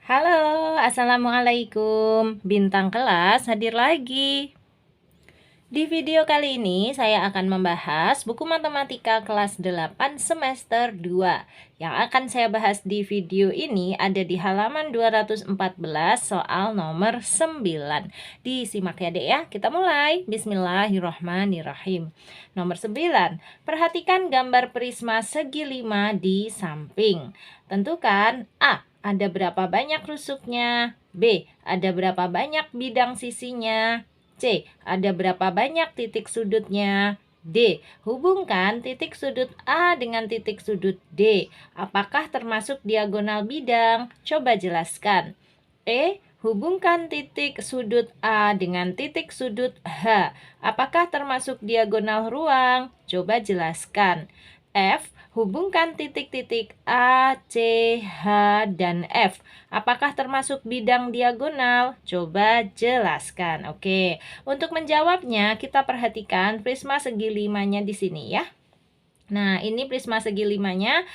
Halo, assalamualaikum. Bintang kelas hadir lagi. Di video kali ini saya akan membahas buku matematika kelas 8 semester 2. Yang akan saya bahas di video ini ada di halaman 214 soal nomor 9. Disimak ya Dek ya. Kita mulai. Bismillahirrahmanirrahim. Nomor 9. Perhatikan gambar prisma segi 5 di samping. Tentukan A. Ada berapa banyak rusuknya? B. Ada berapa banyak bidang sisinya? C. Ada berapa banyak titik sudutnya? D. Hubungkan titik sudut A dengan titik sudut D. Apakah termasuk diagonal bidang? Coba jelaskan. E. Hubungkan titik sudut A dengan titik sudut H. Apakah termasuk diagonal ruang? Coba jelaskan. F. Hubungkan titik-titik A, C, H, dan F. Apakah termasuk bidang diagonal? Coba jelaskan. Oke, untuk menjawabnya kita perhatikan prisma segi limanya di sini ya. Nah, ini prisma segi limanya.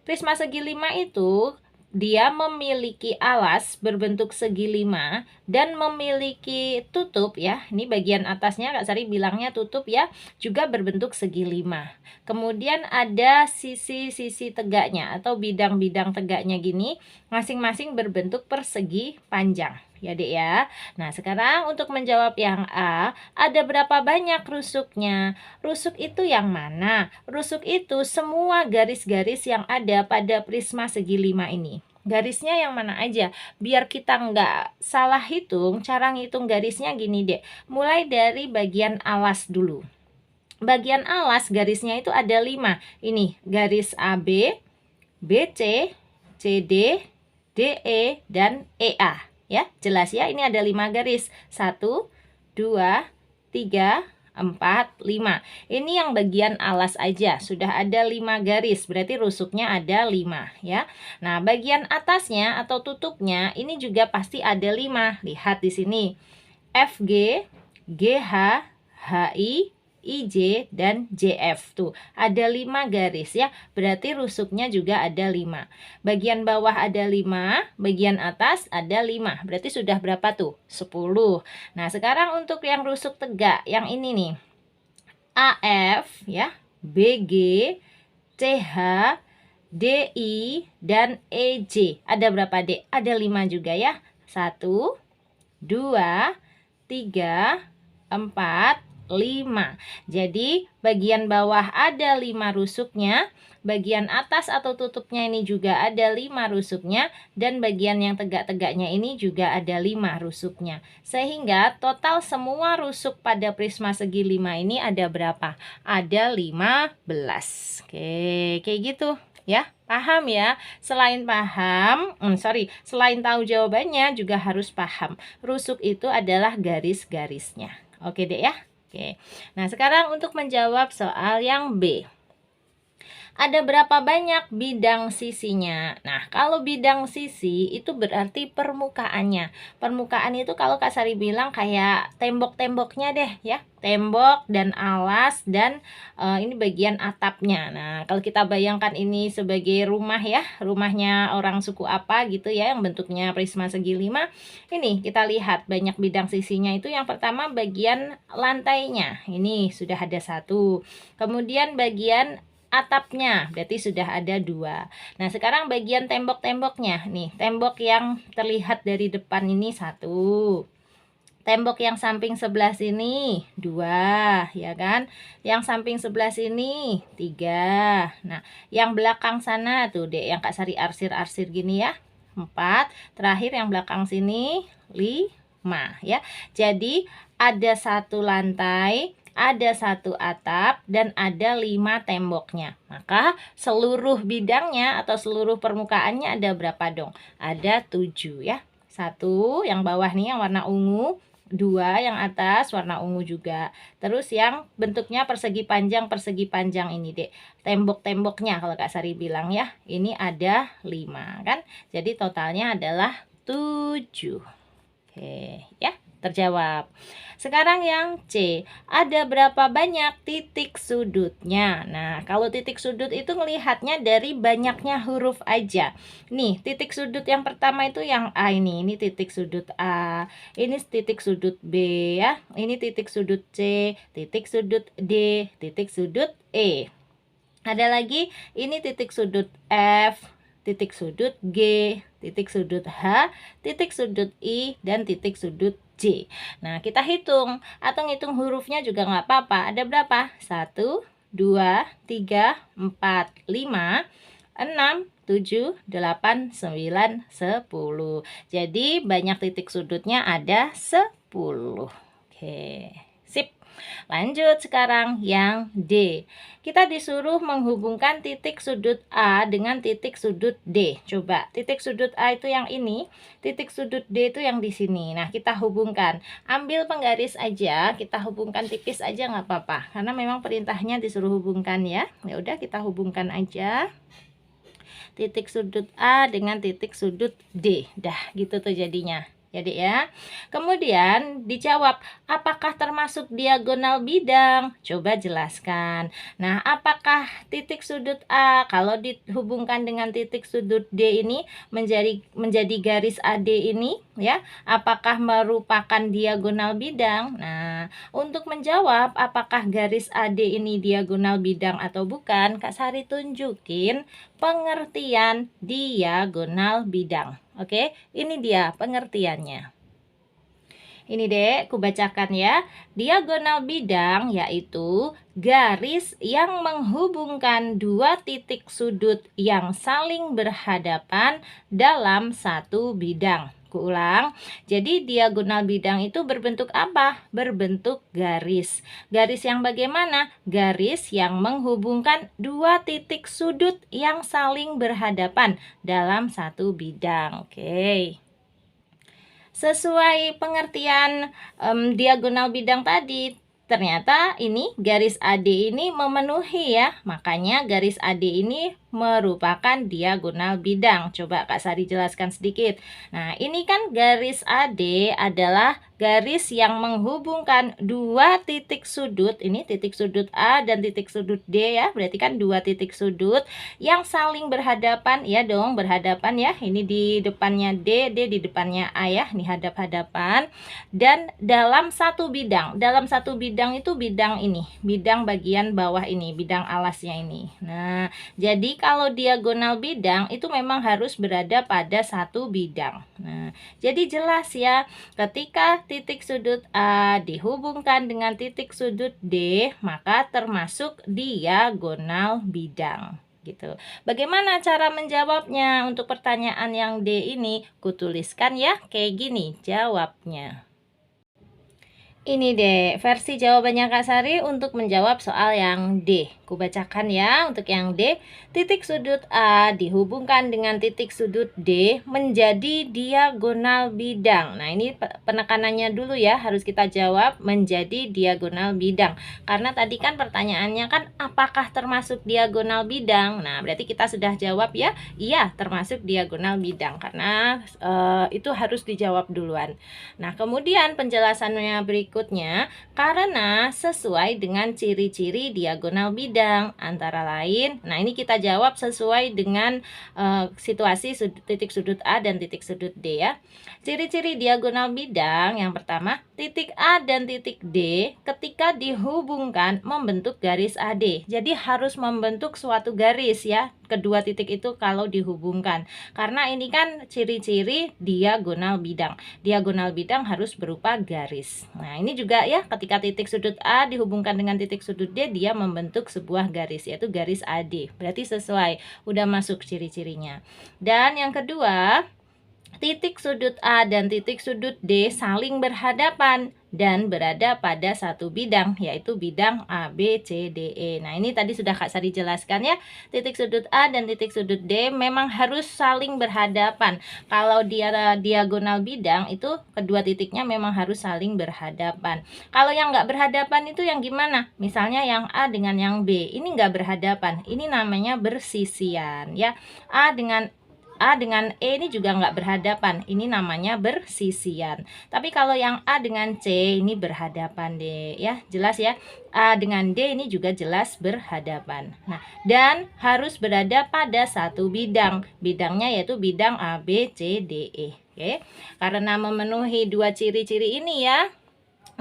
Prisma segi lima itu dia memiliki alas berbentuk segi 5 dan memiliki tutup ya. Ini bagian atasnya Kak Sari bilangnya tutup ya, juga berbentuk segi 5. Kemudian ada sisi-sisi tegaknya atau bidang-bidang tegaknya gini, masing-masing berbentuk persegi panjang. Ya Dek ya. Nah sekarang untuk menjawab yang A, ada berapa banyak rusuknya? Rusuk itu yang mana? Rusuk itu semua garis-garis yang ada pada prisma segi 5 ini. Garisnya yang mana aja? Biar kita nggak salah hitung, cara ngitung garisnya gini deh. Mulai dari bagian alas dulu. Bagian alas garisnya itu ada 5. Ini garis AB, BC, CD, DE, dan EA. Ya, jelas ya, ini ada 5 garis. 1, 2, 3, 4, 5. Ini yang bagian alas aja. Sudah ada 5 garis, berarti rusuknya ada 5 ya. Nah, bagian atasnya atau tutupnya ini juga pasti ada 5. Lihat di sini. FG, GH, HI, IJ, dan JF. Tuh, ada 5 garis ya. Berarti rusuknya juga ada 5. Bagian bawah ada 5, bagian atas ada 5. Berarti sudah berapa tuh? 10. Nah, sekarang untuk yang rusuk tegak, yang ini nih. AF ya, BG, CH, DI, dan EJ. Ada berapa, Dek? Ada 5 juga ya. 1, 2, 3, 4, 5. Jadi bagian bawah ada 5 rusuknya, bagian atas atau tutupnya ini juga ada 5 rusuknya, dan bagian yang tegak-tegaknya ini juga ada 5 rusuknya. Sehingga total semua rusuk pada prisma segi 5 ini ada berapa? Ada 15. Oke, kayak gitu ya. Paham ya? Selain tahu jawabannya juga harus paham. Rusuk itu adalah garis-garisnya. Oke deh ya. Oke. Nah, sekarang untuk menjawab soal yang B. Ada berapa banyak bidang sisinya? Nah, kalau bidang sisi itu berarti permukaannya. Permukaan itu kalau Kak Sari bilang kayak tembok-temboknya deh ya. Tembok dan alas dan ini bagian atapnya. Nah, kalau kita bayangkan ini sebagai rumah ya, rumahnya orang suku apa gitu ya, yang bentuknya prisma segi 5. Ini kita lihat banyak bidang sisinya itu yang pertama bagian lantainya. Ini sudah ada 1. Kemudian bagian atapnya berarti sudah ada 2. Nah sekarang bagian tembok-temboknya nih, tembok yang terlihat dari depan ini 1, tembok yang samping sebelah sini 2 ya kan, yang samping sebelah sini 3. Nah yang belakang sana tuh Dek, yang Kak Sari arsir-arsir gini ya 4, terakhir yang belakang sini 5 ya. Jadi ada 1 lantai, ada 1 atap, dan ada 5 temboknya. Maka seluruh bidangnya atau seluruh permukaannya ada berapa dong? Ada 7 ya. 1 yang bawah nih yang warna ungu, 2 yang atas warna ungu juga. Terus yang bentuknya persegi panjang ini Dek. Tembok-temboknya kalau Kak Sari bilang ya, ini ada 5 kan. Jadi totalnya adalah 7. Oke, ya. terjawab. Sekarang yang C, ada berapa banyak titik sudutnya? Nah, kalau titik sudut itu melihatnya dari banyaknya huruf aja. Nih, titik sudut yang pertama itu yang A ini titik sudut A, ini titik sudut B ya, ini titik sudut C, titik sudut D, titik sudut E. Ada lagi, ini titik sudut F, titik sudut G, titik sudut H, titik sudut I, dan titik sudut J. Nah, kita hitung atau ngitung hurufnya juga nggak apa-apa. Ada berapa? 1, 2, 3, 4, 5, 6, 7, 8, 9, 10. Jadi banyak titik sudutnya ada 10. Oke, sip. Lanjut sekarang yang D. Kita disuruh menghubungkan titik sudut A dengan titik sudut D. Coba, titik sudut A itu yang ini, titik sudut D itu yang di sini. Nah, kita hubungkan. Ambil penggaris aja, kita hubungkan tipis aja nggak apa-apa. Karena memang perintahnya disuruh hubungkan ya. Ya udah, kita hubungkan aja. Titik sudut A dengan titik sudut D. Dah, gitu tuh jadinya. Jadi ya, kemudian dijawab, apakah termasuk diagonal bidang? Coba jelaskan. Nah, apakah titik sudut A kalau dihubungkan dengan titik sudut D ini menjadi garis AD ini ya? Apakah merupakan diagonal bidang? Nah, untuk menjawab apakah garis AD ini diagonal bidang atau bukan, Kak Sari tunjukin pengertian diagonal bidang. Oke, ini dia pengertiannya. Ini dek, ku bacakan ya. Diagonal bidang yaitu garis yang menghubungkan dua titik sudut yang saling berhadapan dalam satu bidang. Kuulang, jadi diagonal bidang itu berbentuk apa? Berbentuk garis. Garis yang bagaimana? Garis yang menghubungkan dua titik sudut yang saling berhadapan dalam satu bidang. Oke. Sesuai pengertian diagonal bidang tadi, ternyata ini garis AD ini memenuhi ya. Makanya garis AD ini merupakan diagonal bidang. Coba Kak Sari jelaskan sedikit. Nah, ini kan garis AD adalah garis yang menghubungkan dua titik sudut. Ini titik sudut A dan titik sudut D ya. Berarti kan dua titik sudut yang saling berhadapan ya dong, berhadapan ya. Ini di depannya D, D di depannya A ya. Ini hadap-hadapan. Dan dalam satu bidang. Dalam satu bidang itu bidang ini, bidang bagian bawah ini, bidang alasnya ini. Nah, jadi kalau diagonal bidang itu memang harus berada pada satu bidang. Nah, jadi jelas ya, ketika titik sudut A dihubungkan dengan titik sudut D, maka termasuk diagonal bidang. Gitu. Bagaimana cara menjawabnya? Untuk pertanyaan yang D ini, kutuliskan ya, kayak gini jawabnya. Ini deh versi jawabannya Kak Sari untuk menjawab soal yang D. Kubacakan ya untuk yang D. Titik sudut A dihubungkan dengan titik sudut D menjadi diagonal bidang. Nah, ini penekanannya dulu ya, harus kita jawab menjadi diagonal bidang. Karena tadi kan pertanyaannya kan apakah termasuk diagonal bidang? Nah, berarti kita sudah jawab ya, iya termasuk diagonal bidang. Karena itu harus dijawab duluan. Nah, kemudian penjelasannya berikutnya, karena sesuai dengan ciri-ciri diagonal bidang antara lain. Nah, ini kita jawab sesuai dengan situasi titik sudut A dan titik sudut D ya. Ciri-ciri diagonal bidang yang pertama, titik A dan titik D ketika dihubungkan membentuk garis AD. Jadi harus membentuk suatu garis ya, kedua titik itu kalau dihubungkan. Karena ini kan ciri-ciri diagonal bidang. Diagonal bidang harus berupa garis. Nah, ini juga ya, ketika titik sudut A dihubungkan dengan titik sudut D, dia membentuk sebuah garis, yaitu garis AD. Berarti sesuai, udah masuk ciri-cirinya. Dan yang kedua, titik sudut A dan titik sudut D saling berhadapan dan berada pada satu bidang, yaitu bidang A, B, C, D, E. Nah, ini tadi sudah Kak Sari jelaskan ya. Titik sudut A dan titik sudut D memang harus saling berhadapan. Kalau dia diagonal bidang, itu kedua titiknya memang harus saling berhadapan. Kalau yang nggak berhadapan itu yang gimana? Misalnya yang A dengan yang B, ini nggak berhadapan. Ini namanya bersisian ya. A dengan A dengan E ini juga nggak berhadapan, ini namanya bersisian. Tapi kalau yang A dengan C ini berhadapan deh ya, jelas ya. A dengan D ini juga jelas berhadapan. Nah, dan harus berada pada satu bidang. Bidangnya yaitu bidang A, B, C, D, E. Oke, karena memenuhi dua ciri-ciri ini ya,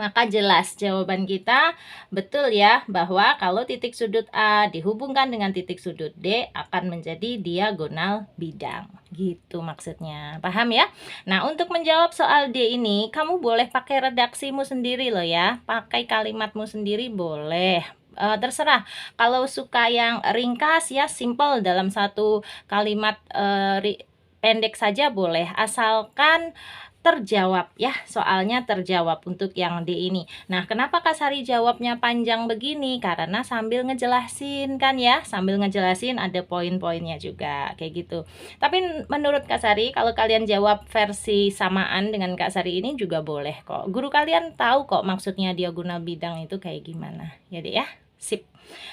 maka jelas jawaban kita betul ya, bahwa kalau titik sudut A dihubungkan dengan titik sudut D akan menjadi diagonal bidang. Gitu maksudnya. Paham ya? Nah, untuk menjawab soal D ini, kamu boleh pakai redaksimu sendiri loh ya. Pakai kalimatmu sendiri boleh. Terserah. Kalau suka yang ringkas ya, simple dalam satu kalimat pendek saja boleh, asalkan terjawab ya, soalnya terjawab untuk yang D ini. Nah, kenapa Kak Sari jawabnya panjang begini? Karena sambil ngejelasin kan ya, sambil ngejelasin ada poin-poinnya juga kayak gitu. Tapi menurut Kak Sari, kalau kalian jawab versi samaan dengan Kak Sari ini juga boleh kok. Guru kalian tahu kok maksudnya diagonal bidang itu kayak gimana. Ya deh ya. Sip.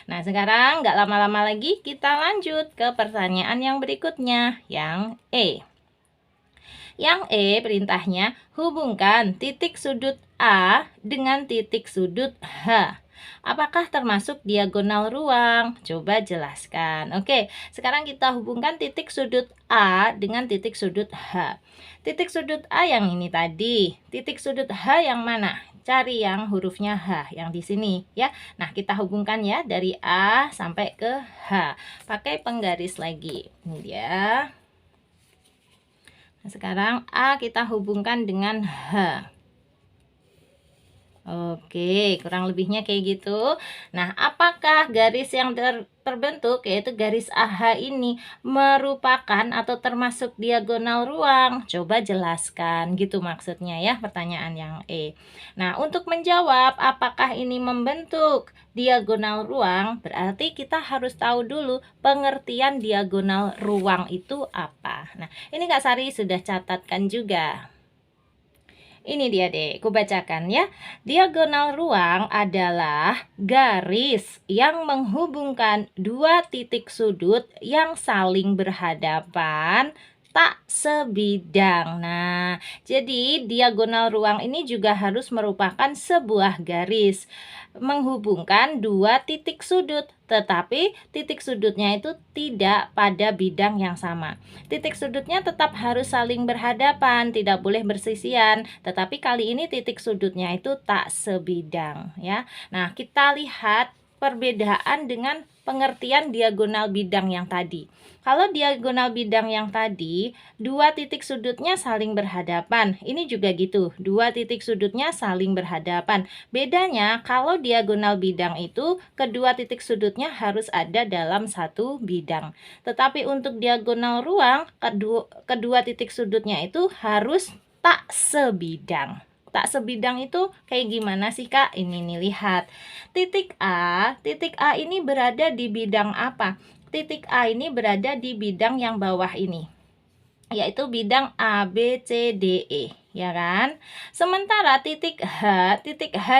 Nah, sekarang nggak lama-lama lagi kita lanjut ke pertanyaan yang berikutnya, yang E. Yang E perintahnya hubungkan titik sudut A dengan titik sudut H. Apakah termasuk diagonal ruang? Coba jelaskan. Oke, sekarang kita hubungkan titik sudut A dengan titik sudut H. Titik sudut A yang ini tadi, titik sudut H yang mana? Cari yang hurufnya H yang di sini ya. Nah, kita hubungkan ya dari A sampai ke H. Pakai penggaris lagi. Ini dia. Nah, sekarang A kita hubungkan dengan H. Oke, kurang lebihnya kayak gitu. Nah, apakah garis yang terbentuk yaitu garis AH ini merupakan atau termasuk diagonal ruang? Coba jelaskan, gitu maksudnya ya, pertanyaan yang E. Nah, untuk menjawab apakah ini membentuk diagonal ruang, berarti kita harus tahu dulu pengertian diagonal ruang itu apa. Nah, ini Kak Sari sudah catatkan juga. Ini dia deh, aku bacakan ya. Diagonal ruang adalah garis yang menghubungkan dua titik sudut yang saling berhadapan tak sebidang. Nah, jadi diagonal ruang ini juga harus merupakan sebuah garis menghubungkan dua titik sudut, tetapi titik sudutnya itu tidak pada bidang yang sama. Titik sudutnya tetap harus saling berhadapan, tidak boleh bersisian, tetapi kali ini titik sudutnya itu tak sebidang ya. Nah, kita lihat perbedaan dengan pengertian diagonal bidang yang tadi. Kalau diagonal bidang yang tadi, dua titik sudutnya saling berhadapan. Ini juga gitu, dua titik sudutnya saling berhadapan. Bedanya, kalau diagonal bidang itu, kedua titik sudutnya harus ada dalam satu bidang. Tetapi untuk diagonal ruang, kedua titik sudutnya itu harus tak sebidang. Tak sebidang itu kayak gimana sih Kak? Ini nih, lihat. Titik A ini berada di bidang apa? Titik A ini berada di bidang yang bawah ini, yaitu bidang A, B, C, D, E, ya kan? Sementara titik H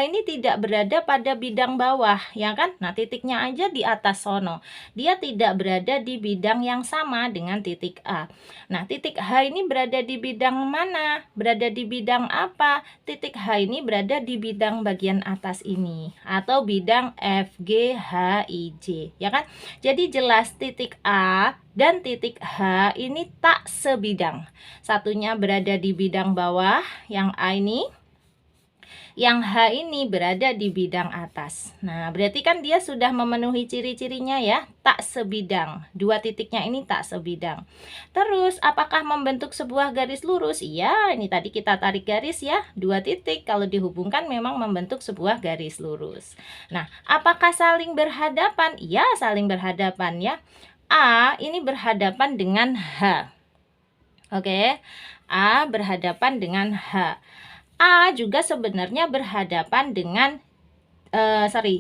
ini tidak berada pada bidang bawah, ya kan? Nah, titiknya aja di atas sono. Dia tidak berada di bidang yang sama dengan titik A. Nah, titik H ini berada di bidang mana? Berada di bidang apa? Titik H ini berada di bidang bagian atas ini, atau bidang F, G, H, I, J, ya kan? Jadi jelas titik A dan titik H ini tak sebidang. Satunya berada di bidang bawah, yang A ini. Yang H ini berada di bidang atas. Nah, berarti kan dia sudah memenuhi ciri-cirinya ya, tak sebidang. Dua titiknya ini tak sebidang. Terus, apakah membentuk sebuah garis lurus? Iya, ini tadi kita tarik garis ya, dua titik. Kalau dihubungkan memang membentuk sebuah garis lurus. Nah, apakah saling berhadapan? Iya, saling berhadapan ya. A ini berhadapan dengan H. Oke, A berhadapan dengan H. A juga sebenarnya berhadapan dengan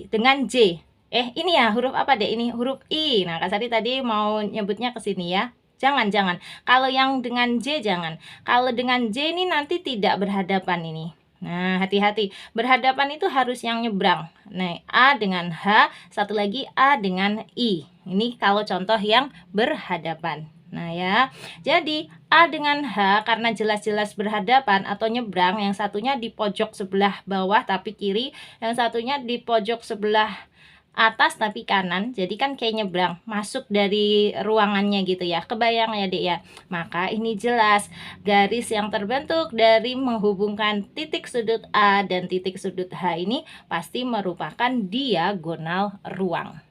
dengan J. Ini ya huruf apa deh? Ini huruf I. Nah, Kak Sari tadi mau nyebutnya ke sini ya. Jangan. Kalau yang dengan J jangan. Kalau dengan J ini nanti tidak berhadapan ini. Nah, hati-hati. Berhadapan itu harus yang nyebrang. Nah, A dengan H, satu lagi A dengan I. Ini kalau contoh yang berhadapan. Nah ya, jadi A dengan H karena jelas-jelas berhadapan atau nyebrang, yang satunya di pojok sebelah bawah tapi kiri, yang satunya di pojok sebelah atas tapi kanan, jadi kan kayak nyebrang, masuk dari ruangannya gitu ya, kebayang ya dek ya. Maka ini jelas garis yang terbentuk dari menghubungkan titik sudut A dan titik sudut H ini pasti merupakan diagonal ruang.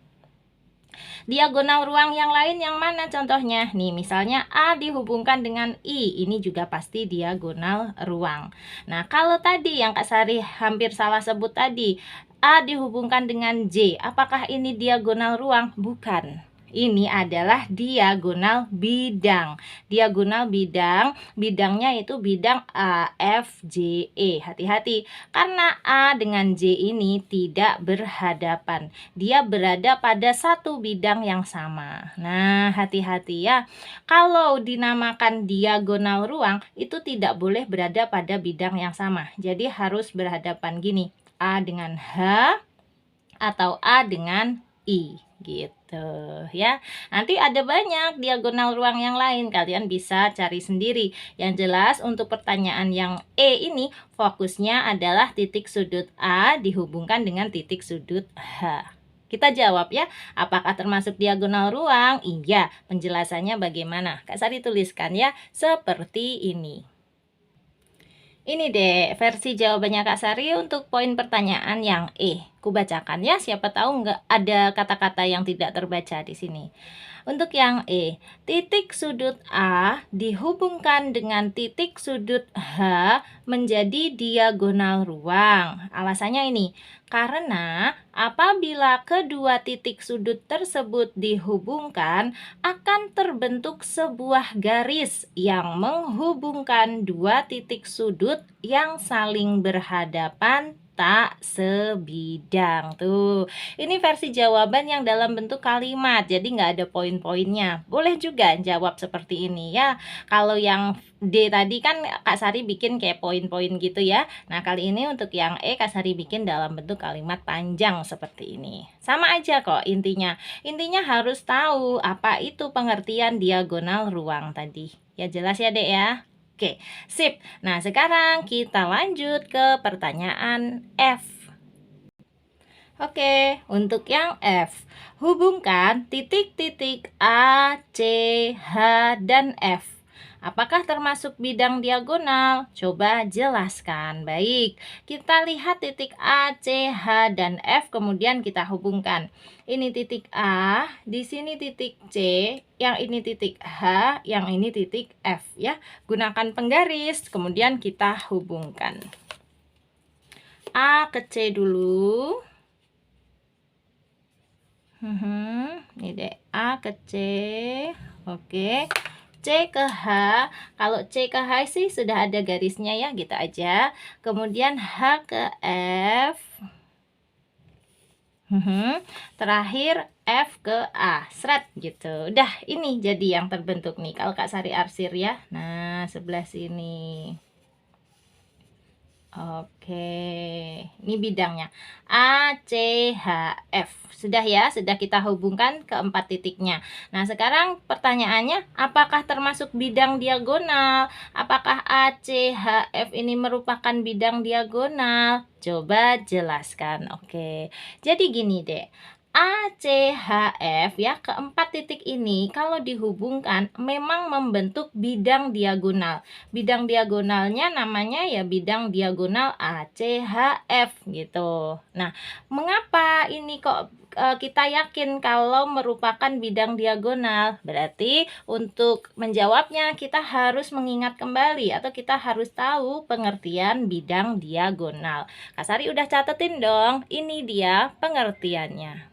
Diagonal ruang yang lain yang mana contohnya? Nih, misalnya A dihubungkan dengan I, ini juga pasti diagonal ruang. Nah, kalau tadi yang Kak Sari hampir salah sebut tadi, A dihubungkan dengan J, apakah ini diagonal ruang? Bukan. Ini adalah diagonal bidang. Diagonal bidang, bidangnya itu bidang A, F, J, E. Hati-hati, karena A dengan J ini tidak berhadapan. Dia berada pada satu bidang yang sama. Nah, hati-hati ya. Kalau dinamakan diagonal ruang, itu tidak boleh berada pada bidang yang sama. Jadi harus berhadapan gini. A dengan H atau A dengan I gitu ya. Nanti ada banyak diagonal ruang yang lain, kalian bisa cari sendiri. Yang jelas untuk pertanyaan yang E ini fokusnya adalah titik sudut A dihubungkan dengan titik sudut H. Kita jawab ya, apakah termasuk diagonal ruang? Iya, penjelasannya bagaimana? Kak Sari tuliskan ya, seperti ini. Ini deh versi jawabannya Kak Sari untuk poin pertanyaan yang E. Kubacakan ya, siapa tahu nggak ada kata-kata yang tidak terbaca di sini. Untuk yang E, titik sudut A dihubungkan dengan titik sudut H menjadi diagonal ruang. Alasannya ini, karena apabila kedua titik sudut tersebut dihubungkan, akan terbentuk sebuah garis yang menghubungkan dua titik sudut yang saling berhadapan tak sebidang. Tuh, ini versi jawaban yang dalam bentuk kalimat, jadi nggak ada poin-poinnya. Boleh juga jawab seperti ini ya. Kalau yang D tadi kan Kak Sari bikin kayak poin-poin gitu ya. Nah, kali ini untuk yang E Kak Sari bikin dalam bentuk kalimat panjang seperti ini. Sama aja kok intinya. Intinya harus tahu apa itu pengertian diagonal ruang tadi. Ya jelas ya Dek ya. Oke, sip. Nah, sekarang kita lanjut ke pertanyaan F. Oke, untuk yang F, hubungkan titik-titik A, C, H, dan F. Apakah termasuk bidang diagonal? Coba jelaskan. Baik, kita lihat titik A, C, H, dan F, kemudian kita hubungkan. Ini titik A, di sini titik C, yang ini titik H, yang ini titik F ya. Gunakan penggaris, kemudian kita hubungkan. A ke C dulu. Ini deh, A ke C. Oke. C ke H, kalau C ke H sih sudah ada garisnya ya, gitu aja. Kemudian H ke F. Terakhir F ke A, seret gitu. Udah, ini jadi yang terbentuk nih kalau Kak Sari arsir ya. Nah, sebelah sini. Oke, ini bidangnya A, C, H, F. Sudah ya, sudah kita hubungkan keempat titiknya. Nah, sekarang pertanyaannya, apakah termasuk bidang diagonal? Apakah A, C, H, F ini merupakan bidang diagonal? Coba jelaskan. Oke, jadi gini deh. A, C, H, F ya, keempat titik ini kalau dihubungkan memang membentuk bidang diagonal. Bidang diagonalnya namanya ya bidang diagonal A, C, H, F gitu. Nah, mengapa ini kok kita yakin kalau merupakan bidang diagonal? Berarti untuk menjawabnya kita harus mengingat kembali atau kita harus tahu pengertian bidang diagonal. Kak Sari udah catetin dong, ini dia pengertiannya.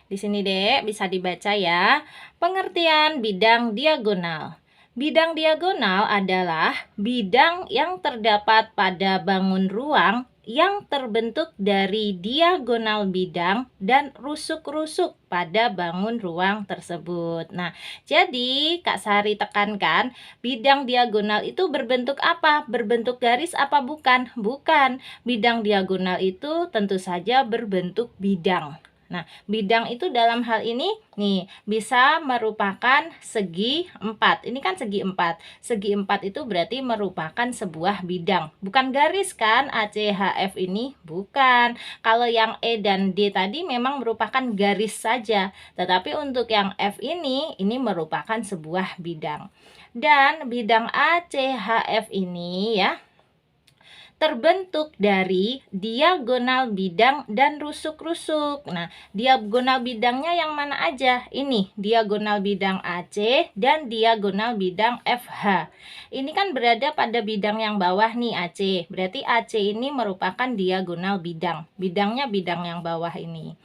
Di sini Dek, bisa dibaca ya. Pengertian bidang diagonal. Bidang diagonal adalah bidang yang terdapat pada bangun ruang yang terbentuk dari diagonal bidang dan rusuk-rusuk pada bangun ruang tersebut. Nah, jadi Kak Sari tekankan, bidang diagonal itu berbentuk apa? Berbentuk garis apa bukan? Bukan. Bidang diagonal itu tentu saja berbentuk bidang. Nah, bidang itu dalam hal ini nih bisa merupakan segi 4. Ini kan segi 4. Segi 4 itu berarti merupakan sebuah bidang. Bukan garis kan ACHF ini? Bukan. Kalau yang E dan D tadi memang merupakan garis saja. Tetapi untuk yang F ini merupakan sebuah bidang. Dan bidang ACHF ini ya terbentuk dari diagonal bidang dan rusuk-rusuk. Nah, diagonal bidangnya yang mana aja? Ini, diagonal bidang AC dan diagonal bidang FH. Ini kan berada pada bidang yang bawah nih, AC. Berarti AC ini merupakan diagonal bidang. Bidangnya bidang yang bawah ini.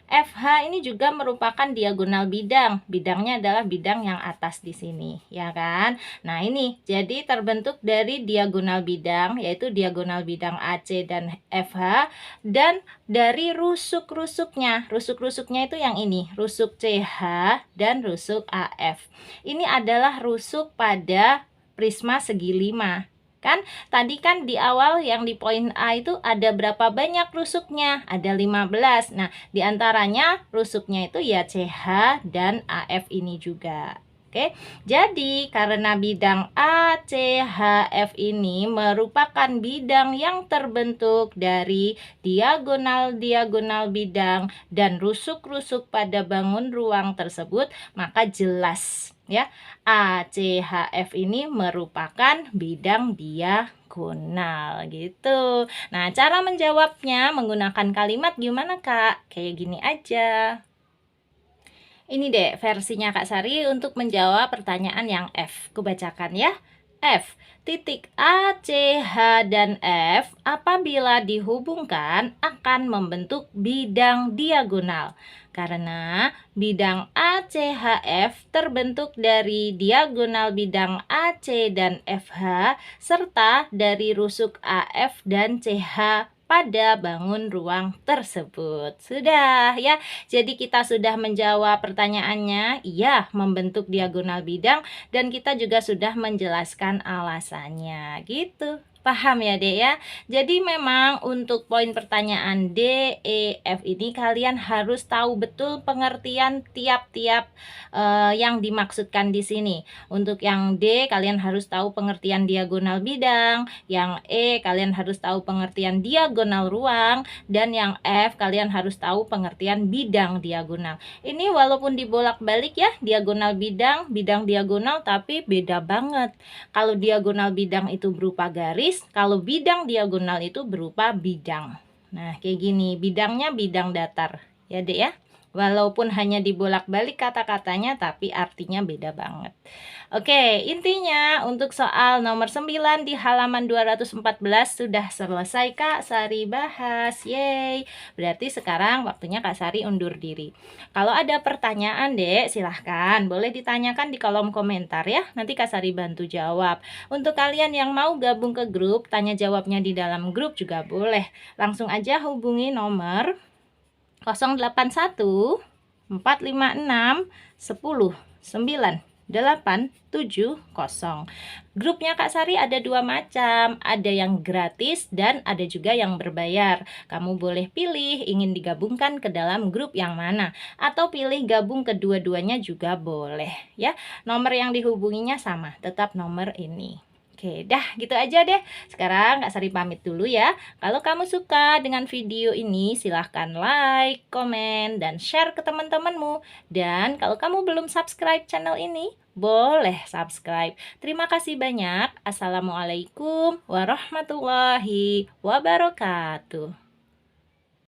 FH ini juga merupakan diagonal bidang. Bidangnya adalah bidang yang atas di sini, ya kan? Nah, ini jadi terbentuk dari diagonal bidang, yaitu diagonal bidang AC dan FH, dan dari rusuk-rusuknya. Rusuk-rusuknya itu yang ini, rusuk CH dan rusuk AF. Ini adalah rusuk pada prisma segi 5. Kan tadi kan di awal yang di poin A itu ada berapa banyak rusuknya? Ada 15. Nah, diantaranya rusuknya itu ya CH dan AF ini juga. Oke, jadi karena bidang ACHF ini merupakan bidang yang terbentuk dari diagonal-diagonal bidang dan rusuk-rusuk pada bangun ruang tersebut, maka jelas ya ACHF ini merupakan bidang diagonal gitu. Nah, cara menjawabnya menggunakan kalimat gimana, Kak? Kayak gini aja. Ini deh versinya Kak Sari untuk menjawab pertanyaan yang F. Kubacakan ya. F. Titik A, C, H, dan F apabila dihubungkan akan membentuk bidang diagonal. Karena bidang ACHF terbentuk dari diagonal bidang AC dan FH serta dari rusuk AF dan CH pada bangun ruang tersebut. Sudah ya. Jadi kita sudah menjawab pertanyaannya. Iya, membentuk diagonal bidang, dan kita juga sudah menjelaskan alasannya. Gitu. Paham ya, Dek ya? Jadi memang untuk poin pertanyaan D, E, F ini kalian harus tahu betul pengertian tiap-tiap yang dimaksudkan di sini. Untuk yang D kalian harus tahu pengertian diagonal bidang, yang E kalian harus tahu pengertian diagonal ruang, dan yang F kalian harus tahu pengertian bidang diagonal. Ini walaupun dibolak-balik ya, diagonal bidang, bidang diagonal, tapi beda banget. Kalau diagonal bidang itu berupa garis, kalau bidang diagonal itu berupa bidang. Nah, kayak gini, bidangnya bidang datar. Ya, Dek ya. Walaupun hanya dibolak-balik kata-katanya, tapi artinya beda banget. Oke, intinya untuk soal nomor 9 di halaman 214 sudah selesai Kak Sari bahas. Yeay. Berarti sekarang waktunya Kak Sari undur diri. Kalau ada pertanyaan, Dek, silahkan. Boleh ditanyakan di kolom komentar ya. Nanti Kak Sari bantu jawab. Untuk kalian yang mau gabung ke grup, tanya jawabnya di dalam grup juga boleh. Langsung aja hubungi nomor 081 456 10 9 870. Grupnya Kak Sari ada 2 macam, ada yang gratis dan ada juga yang berbayar. Kamu boleh pilih ingin digabungkan ke dalam grup yang mana, atau pilih gabung kedua-duanya juga boleh ya. Nomor yang dihubunginya sama, tetap nomor ini. Oke, dah gitu aja deh. Sekarang Kak Sari pamit dulu ya. Kalau kamu suka dengan video ini, silahkan like, komen, dan share ke teman-temanmu. Dan kalau kamu belum subscribe channel ini, boleh subscribe. Terima kasih banyak. Assalamualaikum warahmatullahi wabarakatuh.